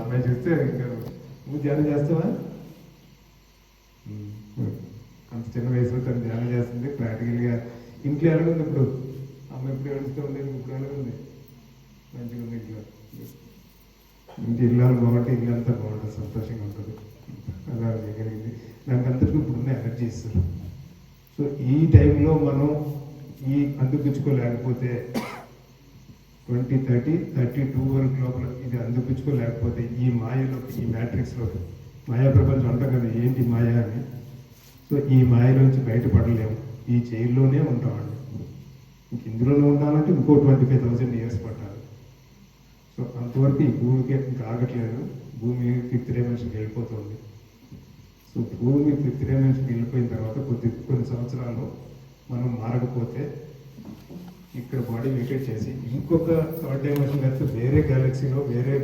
అమ్మాయి చూస్తే ఇంకా నువ్వు ధ్యానం చేస్తావా? అంత చిన్న వయసులో తను ధ్యానం చేస్తుంది. ప్రాక్టికల్గా ఇంట్లో ఎలాగుంది ఇప్పుడు? అమ్మాయి ఇప్పుడు ఏడుస్తూ ఉండేది, ఇప్పుడు ఎలాగుంది? మంచిగా ఉంది ఇంట్లో. ఇంటి ఇల్లాలు బాగుంటే ఇల్లు అంతా బాగుంటుంది, సంతోషంగా ఉంటుంది. అలా చేయగలిగింది. దానికి అందరికీ ఇప్పుడున్న ఎనర్జీ ఇస్తారు. సో ఈ టైంలో మనం ఈ అందిపుచ్చుకోలేకపోతే 2032 వరకు లోపల ఇది అందిపుచ్చుకోలేకపోతే ఈ మాయలో, ఈ మ్యాట్రిక్స్లో, మాయా ప్రపంచం అంటాం కదా ఏంటి మాయా అని. సో ఈ మాయలోంచి బయటపడలేము, ఈ జైల్లోనే ఉంటామండి. ఇంక ఇందులోనే ఉండాలంటే ఇంకో 25,000 ఇయర్స్ పట్టాలి. సో అంతవరకు ఈ భూమికి ఇంకా ఆగట్లేదు. భూమి 5th డైమెన్షన్కి వెళ్ళిపోతుంది. సో భూమి 5th డైమెన్షన్కి వెళ్ళిపోయిన తర్వాత కొన్ని సంవత్సరాలు మనం మారకపోతే ఇక్కడ బాడీ వెకేట్ చేసి ఇంకొక 3rd డైమెన్షన్ అయితే వేరే గ్యాలక్సీలో, వేరే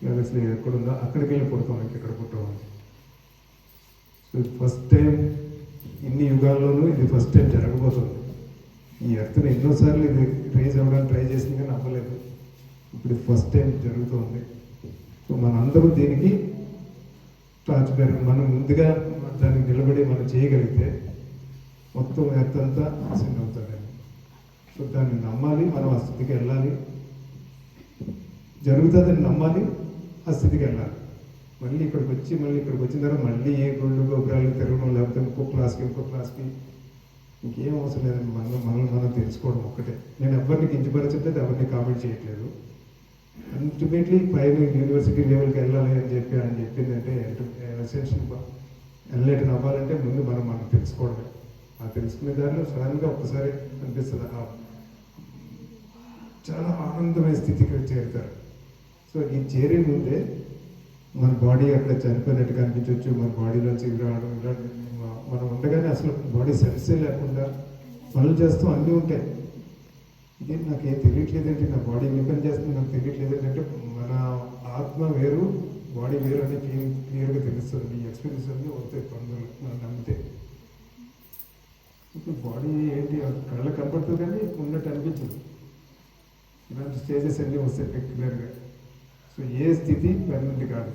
గ్యాలక్సీలో ఎక్కడుందో అక్కడికి వెళ్ళి పుడతాం, ఇక్కడ పుట్టాం. సో ఫస్ట్ టైం ఇన్ని యుగాల్లోనూ ఇది ఫస్ట్ టైం జరగబోతుంది. ఈ ఎర్త్ని ఎన్నోసార్లు ఇది రేజ్ అవ్వడానికి ట్రై చేసింది కానీ అవ్వలేదు. ఇప్పుడు ఫస్ట్ టైం జరుగుతుంది. సో మనందరూ దీనికి ట్రాన్స్పరెంట్, మనం ముందుగా దానికి నిలబడి మనం చేయగలిగితే మొత్తం ఎర్త్ అంతా అసెండ్ అవుతుందండి. సో దాన్ని నమ్మాలి, మనం ఆ స్థితికి వెళ్ళాలి. జరుగుతుందని నమ్మాలి, ఆ స్థితికి వెళ్ళాలి. మళ్ళీ ఇక్కడికి వచ్చిన తర్వాత మళ్ళీ ఏ గుళ్ళు గోపురాలు తిరగడం, లేకపోతే ఇంకో క్లాస్కి ఇంకేం అవసరం లేదండి. మనం తెలుసుకోవడం ఒక్కటే. నేను ఎవరిని కించపరచట్లేదు, ఎవరిని కామెంట్ చేయట్లేదు. అల్టిమేట్లీ పైన యూనివర్సిటీ లెవెల్కి వెళ్ళాలి అని చెప్పిందంటే ఎసెన్షియల్ ఎన్లైటన్ అవ్వాలంటే ముందు మనం తెలుసుకోవడమే. ఆ తెలుసుకునే దారిలో సడన్గా ఒక్కసారి అనిపిస్తుంది, చాలా ఆనందమైన స్థితికి చేరుతారు. సో ఈ చేరే ముందే మన బాడీ అక్కడ చనిపోయినట్టుగా అనిపించవచ్చు, మన బాడీలోంచి రావడం, మనం ఉండగానే అసలు బాడీ సెన్సే లేకుండా పనులు చేస్తూ అన్నీ ఉంటాయి. ఇదే నాకేం తెలియట్లేదంటే, నా బాడీ ఏ పని చేస్తుంది నాకు తెలియట్లేదు అంటే మన ఆత్మ వేరు, బాడీ వేరు అని క్లియర్గా తెలుస్తుంది. ఈ ఎక్స్పీరియన్స్ అన్నీ వస్తాయి పనులు మనం నమ్మితే. ఇప్పుడు బాడీ ఏంటి కళ్ళకి కనపడుతుంది కానీ ఉన్నట్టు అనిపించదు. ఇలాంటి స్టేజెస్ అన్నీ వస్తాయి క్లియర్గా. సో ఏ స్థితి పర్మనెంట్ కాదు,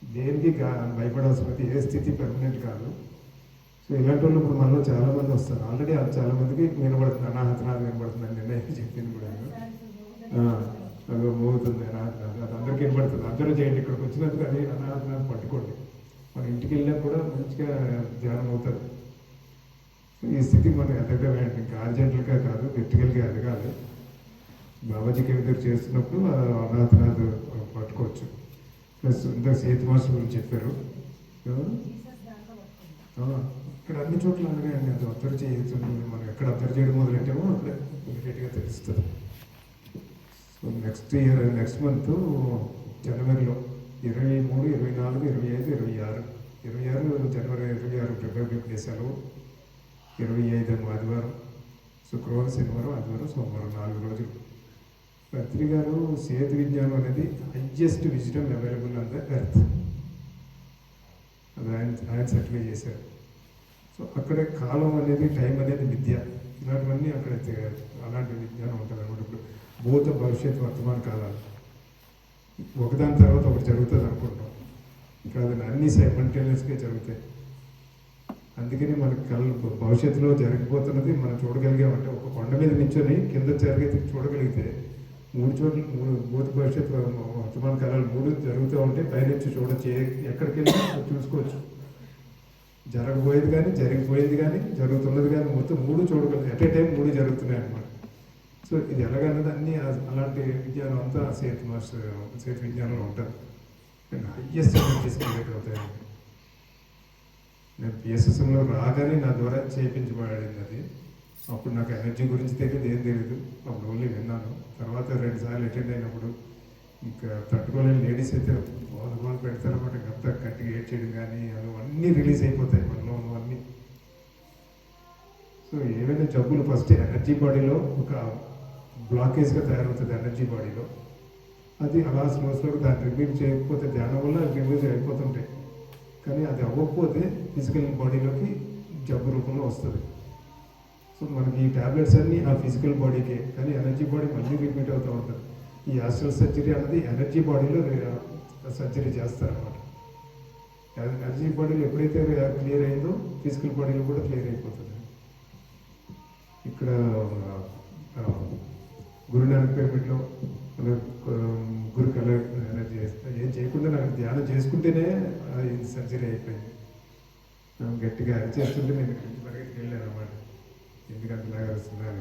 దేనికి భయపడాల్సిన ఏ స్థితి పర్మనెంట్ కాదు. సో ఇలాంటి వాళ్ళు ఇప్పుడు మనలో చాలామంది వస్తారు. ఆల్రెడీ చాలామందికి వినబడుతుంది, అనాహతనాథ్ వినబడుతుందని నిన్న చెప్పింది కూడా. అది మోగుతుంది అనాహతనాథ్, అది అందరికీ వినబడుతుంది. అందరూ చేయండి, ఇక్కడికి వచ్చినందుకు అది అనాహతనాథ్ పట్టుకోండి. మన ఇంటికి వెళ్ళినా కూడా మంచిగా ధ్యానం అవుతుంది. సో ఈ స్థితికి మనం ఎదగడమే, ఇంకా అర్జెంటల్గా కాదు, వెర్టికల్గా ఎదగాలి. బాబాజీ కవితలు చేస్తున్నప్పుడు అనాథనాథ్ పట్టుకోవచ్చు. ప్లస్ ఇందాక సేతు మాస్టర్ గురించి చెప్పారు. ఇక్కడ అన్ని చోట్ల అలాగే అండి, అది అబ్జర్వ్ చేయొచ్చు. మనం ఎక్కడ అబ్జర్వ్ చేయడం మొదలెట్టామో అప్పుడే ఇమీడియట్గా తెలుస్తుంది. సో నెక్స్ట్ మంత్ జనవరిలో 23, 24, 25, 26 జనవరి 26 రిపబ్లిక్ డే సెలవు, 25 ఆదివారం, శుక్రవారం, శనివారం, ఆదివారం, సోమవారం 4 రోజులు. పత్రి గారు సేతు విజ్ఞానం అనేది highest విజిటమ్ available on the earth, అది ఆయన సర్టిఫై చేశారు. సో అక్కడ కాలం అనేది, టైం అనేది మిథ్య, ఇలాంటివన్నీ అక్కడ అలాంటి విజ్ఞానం ఉంటుంది అనమాట. ఇప్పుడు భూత, భవిష్యత్, వర్తమాన కాలాలు ఒకదాని తర్వాత ఒకటి జరుగుతుంది అనుకుంటాం, కాదండి, అన్నీ సైమల్టేనియస్గా జరుగుతాయి. అందుకని మనకి భవిష్యత్తులో జరిగిపోతున్నది మనం చూడగలిగామంటే, ఒక కొండ మీద నించొని కింద జరిగేది చూడగలిగితే 3 చోట్ల భూత, భవిష్యత్, వర్తమాన కాలాలు 3 జరుగుతూ ఉంటే పైనుంచి చూడొచ్చు. ఎక్కడికి వెళ్ళి చూసుకోవచ్చు. జరగబోయేది కానీ, జరిగిపోయేది కానీ, జరుగుతున్నది కానీ, మొత్తం 3 చూడగలదు. ఎట్ ఏ టైం 3 జరుగుతున్నాయి అన్నమాట. సో ఇది ఎలాగన్నది అన్నీ అలాంటి విజ్ఞానం అంతా సేతు విజ్ఞానంలో ఉంటుంది. హైయెస్ట్ ఎనర్జీస్ క్రియేట్ అవుతాయండి. నేను పిఎస్ఎస్ఎంలో రాగానే నా ద్వారా చేయించబడింది అది. అప్పుడు నాకు ఎనర్జీ గురించి తెలియదు, ఏం తెలియదు. అప్పుడు ఓన్లీ విన్నాను. తర్వాత 2 సార్లు అటెండ్ అయినప్పుడు ఇంకా తట్టుకోలేని లేడీస్ అయితే బాధ పెడతారన్నమాట. అంతా గట్టిగా ఏడ్ చేయడం కానీ అన్నీ రిలీజ్ అయిపోతాయి మనలో అన్నీ. సో ఏవైనా జబ్బులు ఫస్ట్ ఎనర్జీ బాడీలో ఒక బ్లాకేజ్గా తయారవుతుంది ఎనర్జీ బాడీలో. అది అలా స్లోగా దాన్ని రిమూవ్ చేయకపోతే ధ్యానం వల్ల రిమూవ్ అయిపోతుంటాయి. కానీ అది అవ్వకపోతే ఫిజికల్ బాడీలోకి జబ్బు రూపంలో వస్తుంది. సో మనకి ఈ ట్యాబ్లెట్స్ అన్నీ ఆ ఫిజికల్ బాడీకే, కానీ ఎనర్జీ బాడీ మళ్ళీ రిపీట్ అవుతూ ఉంటుంది. ఈ ఆస్ట్రల్ సర్జరీ అనేది ఎనర్జీ బాడీలో సర్జరీ చేస్తారన్నమాట. ఎనర్జీ బాడీలో ఎప్పుడైతే క్లియర్ అయిందో ఫిజికల్ బాడీలో కూడా క్లియర్ అయిపోతుంది. ఇక్కడ గురునానక్ పిరమిడ్లో గురుకు ఎనర్జీ చేస్తా ఏం చేయకుండా నాకు ధ్యానం చేసుకుంటేనే ఇది సర్జరీ అయిపోయింది. గట్టిగా అరిచేస్తుంటే నేను పరిగెత్తికి వెళ్ళాను అనమాట. ఎందుకంతలాగా వస్తుందా